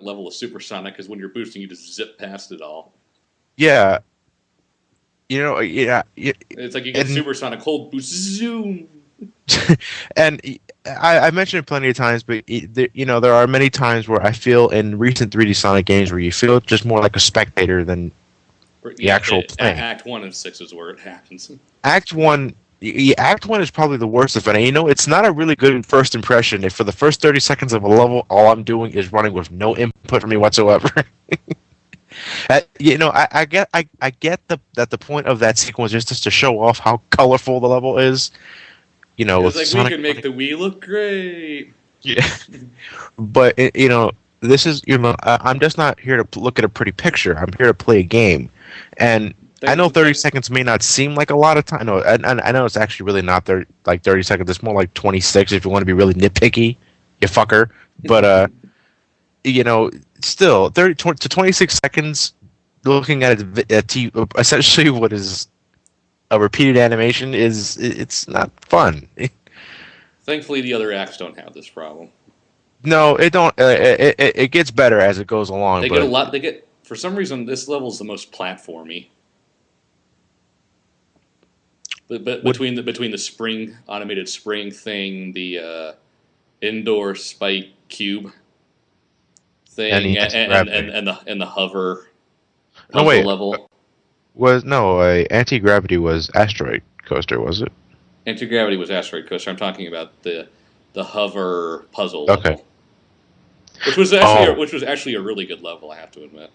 level of supersonic because when you're boosting, you just zip past it all. Yeah, yeah, It's like you get and supersonic hold boost, zoom. and I mentioned it plenty of times, but there are many times where I feel in recent 3D Sonic games where you feel just more like a spectator than the Yeah, actual playing. Act 1 and 6 is where it happens. Act one, Act one is probably the worst of any. It's not a really good first impression. If for the first 30 seconds of a level, all I'm doing is running with no input from me whatsoever. I get that the point of that sequence is just to show off how colorful the level is. It's With like, we Sonic can make running. the Wii look great. Yeah, but this is I'm just not here to look at a pretty picture. I'm here to play a game, and I know 30 Thank, seconds may not seem like a lot of time. No, I know it's actually really not 30 seconds. It's more like 26 if you want to be really nitpicky, you fucker. But you know, still 30 to 26 seconds looking at essentially what is a repeated animation it's not fun. Thankfully, the other acts don't have this problem. No, it don't. It gets better as it goes along, They get a but lot. They get for some reason this level is the most platformy. But what between the spring automated spring thing, the indoor spike cube thing, any anti-gravity. and the hover No, puzzle wait. level. Anti-gravity was Asteroid Coaster, was it? Anti gravity was asteroid coaster. I'm talking about the hover puzzle Okay. level, Oh, which was actually a really good level. I have to admit.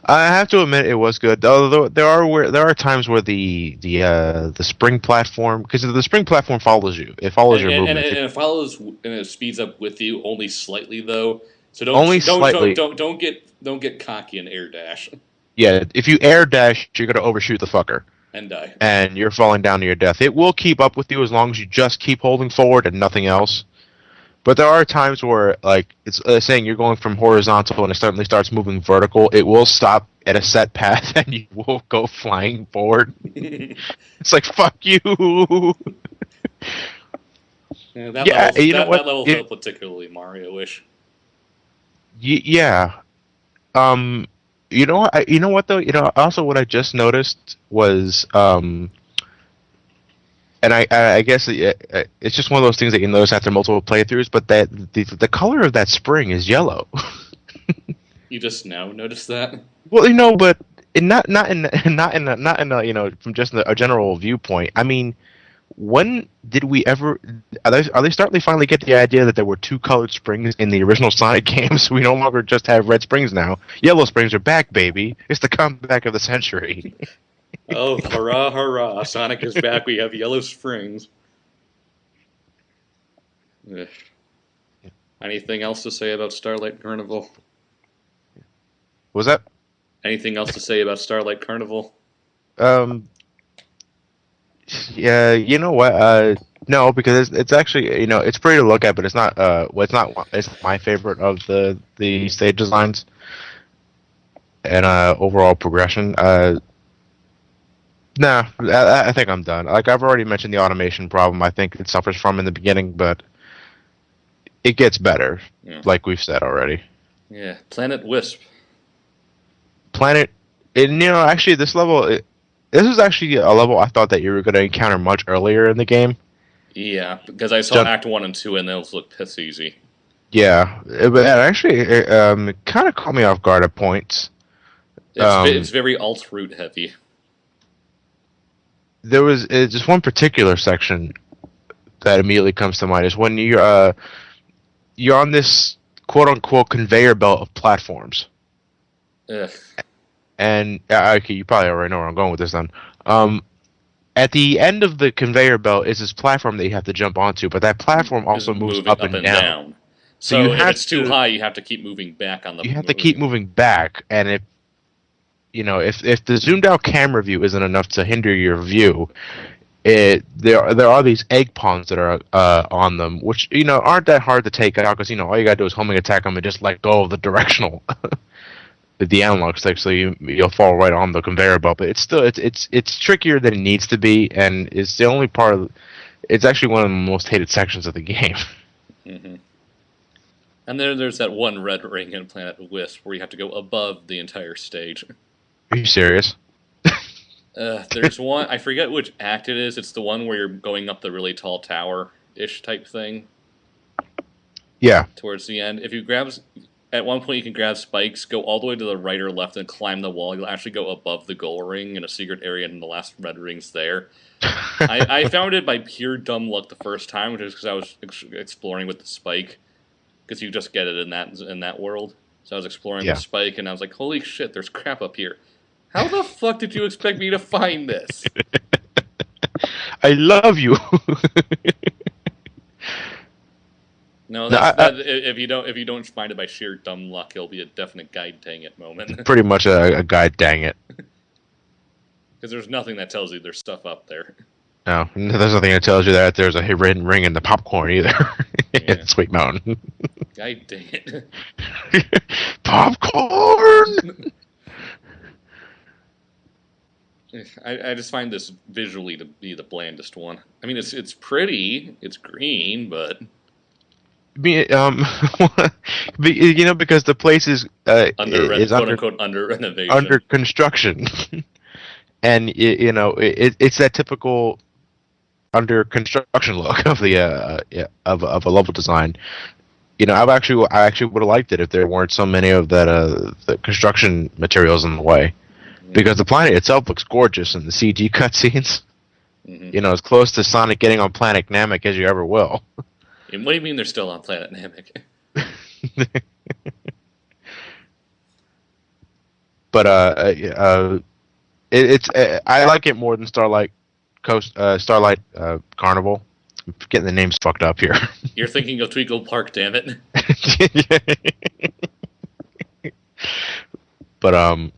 I have to admit it was good. Although there are times where the spring platform, because the spring platform follows you. It follows your movements. And it follows and it speeds up with you only slightly though. So Only slightly. don't get cocky and air dash Yeah, if you air dash, you're gonna overshoot the fucker, and die. and you're falling down to your death. It will keep up with you as long as you just keep holding forward and nothing else. But there are times where, like, it's saying you're going from horizontal and it suddenly starts moving vertical. It will stop at a set path and you will go flying forward. It's like, fuck you. Yeah, Yeah, you know what? that level felt particularly Mario-ish. Yeah. Um, you know what though? Also what I just noticed was, and I guess it's just one of those things that you notice after multiple playthroughs. But that the color of that spring is yellow. You just now noticed that? Well, but not in a, from just a general viewpoint. I mean, when did we ever? Are they starting to finally get the idea that there were two colored springs in the original Sonic games? We no longer just have red springs now. Yellow springs are back, baby. It's the comeback of the century. Oh, hurrah, hurrah! Sonic is back. We have yellow springs. Ugh. Anything else to say about Starlight Carnival? Was that? Anything else to say about Starlight Carnival? Um. Yeah. You know what? No, because it's actually it's pretty to look at, but it's not. Well, it's not my favorite of the stage designs and overall progression. Nah, I think I'm done. Like I've already mentioned the automation problem. I think it suffers from in the beginning, but it gets better, Yeah. like we've said already. Yeah. Planet Wisp. Planet, and actually, this is actually a level I thought that you were going to encounter much earlier in the game. Yeah, because I saw Just, Act 1 and 2 and those look piss easy. yeah, but actually, it kind of caught me off guard at points. It's Um, very alt-route heavy. there was just one particular section that immediately comes to mind is when you're on this quote unquote conveyor belt of platforms. Ugh. And okay, you probably already know where I'm going with this then. Um, at the end of the conveyor belt is this platform that you have to jump onto, but that platform Is also moves moving up up and and down. down. So you So if have it's too to high, you have to keep moving back on the you have to keep moving. moving back, and if the zoomed out camera view isn't enough to hinder your view, there are these egg pawns that are on them, which aren't that hard to take out because all you gotta do is homing attack them and just let go of the directional the analog stick, so you'll fall right on the conveyor belt. But it's still it's trickier than it needs to be, and it's the only part of. It's actually one of the most hated sections of the game. Mm-hmm. And then there's that one red ring in Planet Wisp where you have to go above the entire stage. Are you serious? There's one, I forget which act it is. It's the one where you're going up the really tall tower-ish type thing. Yeah. Towards the end. If you grab, at one point you can grab spikes, go all the way to the right or left and climb the wall. You'll actually go above the goal ring in a secret area and the last red ring's there. I found it by pure dumb luck the first time, which is because I was exploring with the spike. Because you just get it in that world. So I was exploring the spike and I was like, holy shit, there's crap up here. How the fuck did you expect me to find this? I love you. No, if you don't find it by sheer dumb luck, it'll be a definite guide dang it moment. Pretty much a guide dang it. Because there's nothing that tells you there's stuff up there. No, there's nothing that tells you that there's a hidden ring in the popcorn either. In Sweet Mountain. Guide dang it. Popcorn! I just find this visually to be the blandest one. I mean, it's pretty, it's green, but because the place is quote unquote under renovation, under construction, and it's that typical under construction look of the of a level design. I actually would have liked it if there weren't so many of that the construction materials in the way. Because the planet itself looks gorgeous in the CG cutscenes. Mm-hmm. As close to Sonic getting on Planet Namek as you ever will. What do you mean they're still on Planet Namek? But I like it more than Starlight Carnival. I'm getting the names fucked up here. You're thinking of Twinkle Park, damn it. But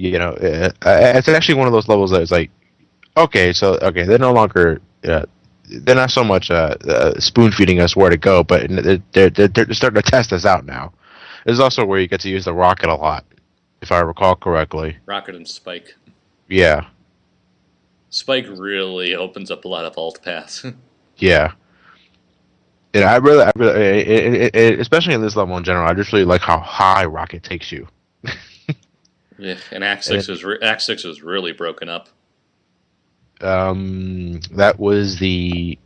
it's actually one of those levels that is like, okay, they're no longer, they're not so much spoon feeding us where to go, but they're starting to test us out now. This is also where you get to use the rocket a lot, if I recall correctly. Rocket and Spike. Yeah. Spike really opens up a lot of alt paths. Yeah. And I really, especially in this level in general, I just really like how high Rocket takes you. Yeah, and Act 6 is really broken up. That was the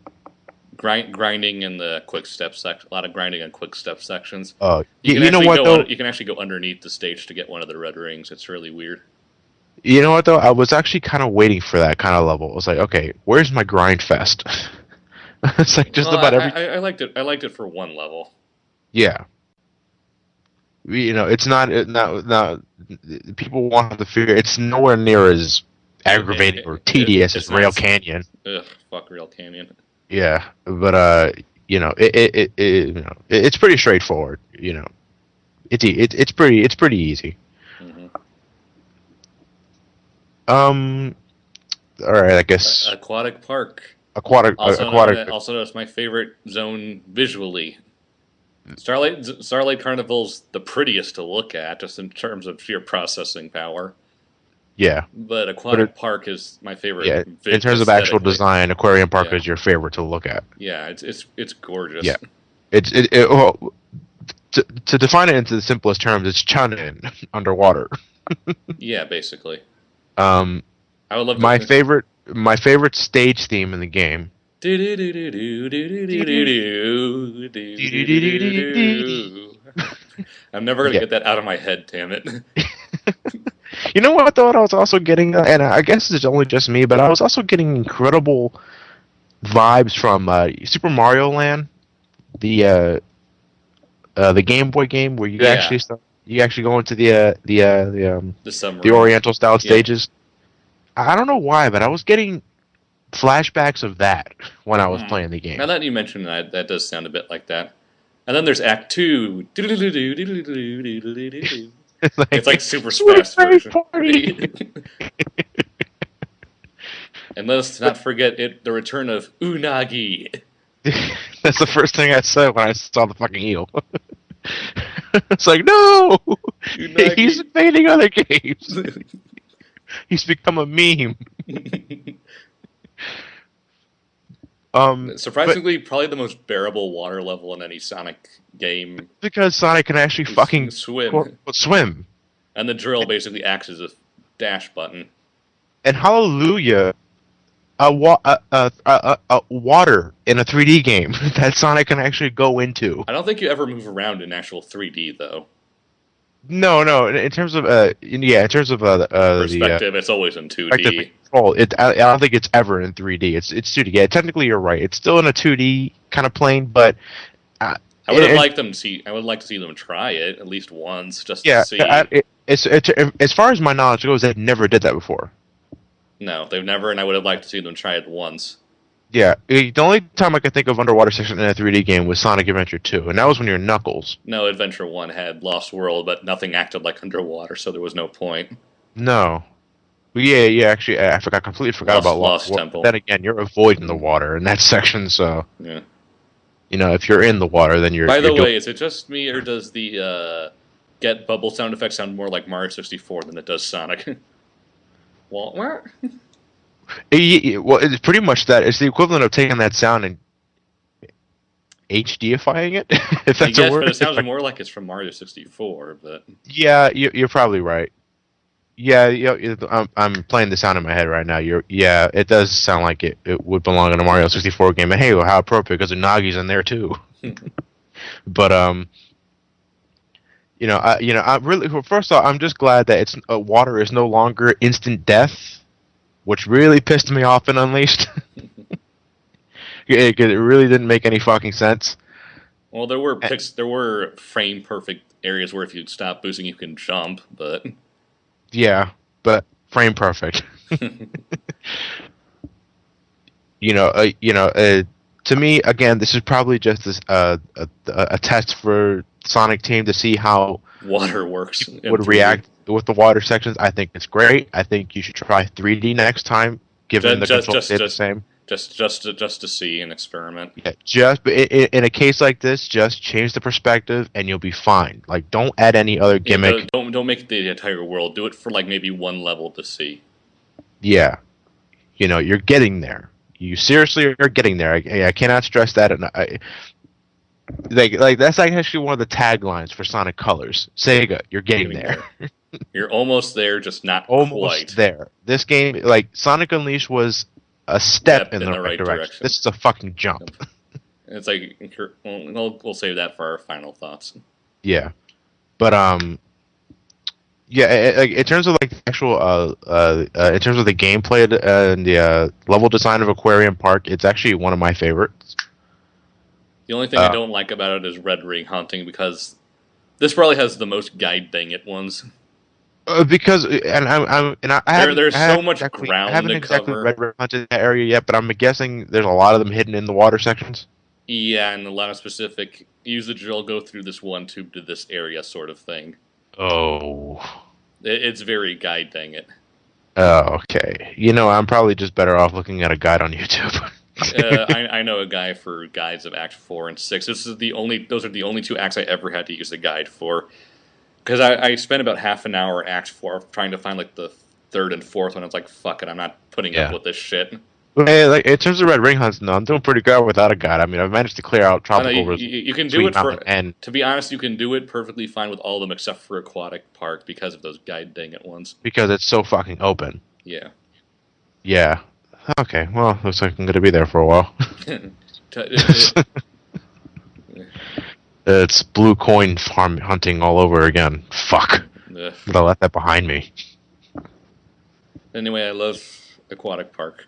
grinding in the quick step section. A lot of grinding on quick step sections. Oh, you know what though? You can actually go underneath the stage to get one of the red rings. It's really weird. You know what though? I was actually kind of waiting for that kind of level. I was like, okay, where's my grind fest? It's like just about every. I liked it. I liked it for one level. Yeah. It's not people want to figure it's nowhere near as aggravating or tedious as Rail Canyon. Ugh, fuck Rail Canyon. Yeah, but it's pretty straightforward. It's pretty easy. Mm-hmm. All right, I guess Aquatic Park. Also, that's my favorite zone visually. Starlight Carnival's the prettiest to look at, just in terms of sheer processing power. Yeah. But Aquatic Park is my favorite. Yeah, in terms of actual design, Aquarium Park is your favorite to look at. Yeah, it's gorgeous. Yeah. To define it into the simplest terms, it's Chunin underwater. Yeah, basically. I would love my favorite stage theme in the game. I'm never gonna get that out of my head, damn it. You know what though? I was also getting, and I guess it's only just me, but I was also getting incredible vibes from Super Mario Land, the Game Boy game where you actually go into the Oriental style stages. I don't know why, but I was getting flashbacks of that when I was playing the game. Now that you mention that does sound a bit like that. And then there's Act 2. It's like Super Smash version. Party. And let's not forget the return of Unagi. That's the first thing I said when I saw the fucking eel. It's like, no! Unagi. He's invading other games. He's become a meme. Surprisingly, probably the most bearable water level in any Sonic game because Sonic can actually fucking swim. swim. And the drill basically acts as a dash button. And hallelujah, water in a 3D game that Sonic can actually go into. I don't think you ever move around in actual 3D though. No. In terms of in terms of Perspective, it's always in 2D. Control, I don't think it's ever in 3D. It's 2D. Yeah, technically you're right. It's still in a 2D kind of plane, but I would have liked them to see. I would like to see them try it at least once, just to see. As far as my knowledge goes, they never did that before. No, they've never, and I would have liked to see them try it once. Yeah, the only time I could think of underwater section in a 3D game was Sonic Adventure 2, and that was when you're Knuckles. No, Adventure 1 had Lost World, but nothing acted like underwater, so there was no point. No. Yeah, actually, I completely forgot about Lost World. Temple. Then again, you're avoiding the water in that section, so... Yeah. You know, if you're in the water, then you're... By the way, is it just me, or does the get bubble sound effect sound more like Mario 64 than it does Sonic? Well, well, it's pretty much that. It's the equivalent of taking that sound and HDifying it, if that's a word. But it sounds more like it's from Mario 64, but... Yeah, you're probably right. Yeah, I'm playing the sound in my head right now. Yeah, it does sound like it would belong in a Mario 64 game. And hey, well, how appropriate, because Unagi's in there too. But I really, first off, I'm just glad that it's water is no longer instant death, which really pissed me off in Unleashed. It really didn't make any fucking sense. Well, there were frame perfect areas where if you stop boosting, you can jump, but. Yeah, but frame perfect. To me, again, this is probably just a test for Sonic Team to see how water works. Would react with the water sections. I think it's great. I think you should try 3D next time, given the controls stay the same. Just to see an experiment. Yeah, in a case like this, just change the perspective and you'll be fine. Like, don't add any other gimmick. Yeah, don't make the entire world. Do it for like maybe one level to see. Yeah, you're getting there. You seriously are getting there. I cannot stress that. And that's like actually one of the taglines for Sonic Colors. Sega, you're getting there. You're almost there, just not almost quite. There. This game, like Sonic Unleashed, was a step in the right direction. This is a fucking jump. It's like we'll save that for our final thoughts. Yeah, but in terms of like the actual in terms of the gameplay and the level design of Aquarium Park, it's actually one of my favorites. The only thing I don't like about it is red ring hunting, because this probably has the most guide dang it ones. Because there's so much ground I haven't to exactly cover. red hunted that area yet, but I'm guessing there's a lot of them hidden in the water sections. Yeah, and a lot of specific use the drill, go through this one tube to this area sort of thing. Oh, it's very guide dang it. Oh, okay. I'm probably just better off looking at a guide on YouTube. I know a guy for guides of Act 4 and 6. Those are the only two acts I ever had to use a guide for. Because I spent about half an hour Act 4 trying to find like the third and fourth one. I was like, fuck it, I'm not putting up with this shit. Hey, like in terms of red ring hunts, no, I'm doing pretty good without a guide. I mean, I've managed to clear out tropical rivers. You can do it to be honest, you can do it perfectly fine with all of them except for Aquatic Park because of those guide dang it ones. Because it's so fucking open. Yeah. Yeah. Okay, well, looks like I'm going to be there for a while. It's blue coin farm hunting all over again. Fuck. But I left that behind me. Anyway, I love Aquatic Park.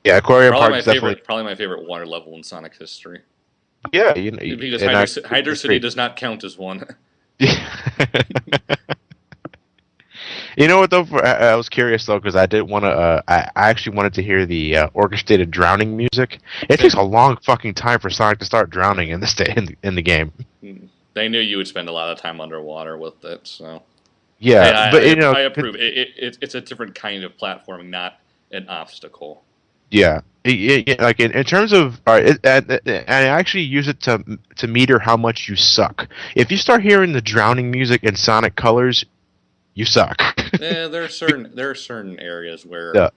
Yeah, Aquarium Park is definitely... Probably my favorite water level in Sonic history. Yeah, because Hydro City does not count as one. You know what though? I was curious though because I did want to. I actually wanted to hear the orchestrated drowning music. It takes a long fucking time for Sonic to start drowning in the game. They knew you would spend a lot of time underwater with it, so. Yeah, but I approve. It's a different kind of platforming, not an obstacle. Yeah, like in terms of, and I actually use it to meter how much you suck. If you start hearing the drowning music in Sonic Colors, you suck. Yeah, there are certain areas where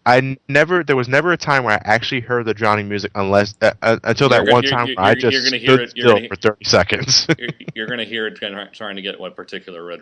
There was never a time where I actually heard the drowning music until that one time where I just you're gonna hear stood it. still for 30 seconds. You're gonna hear it trying to get what particular red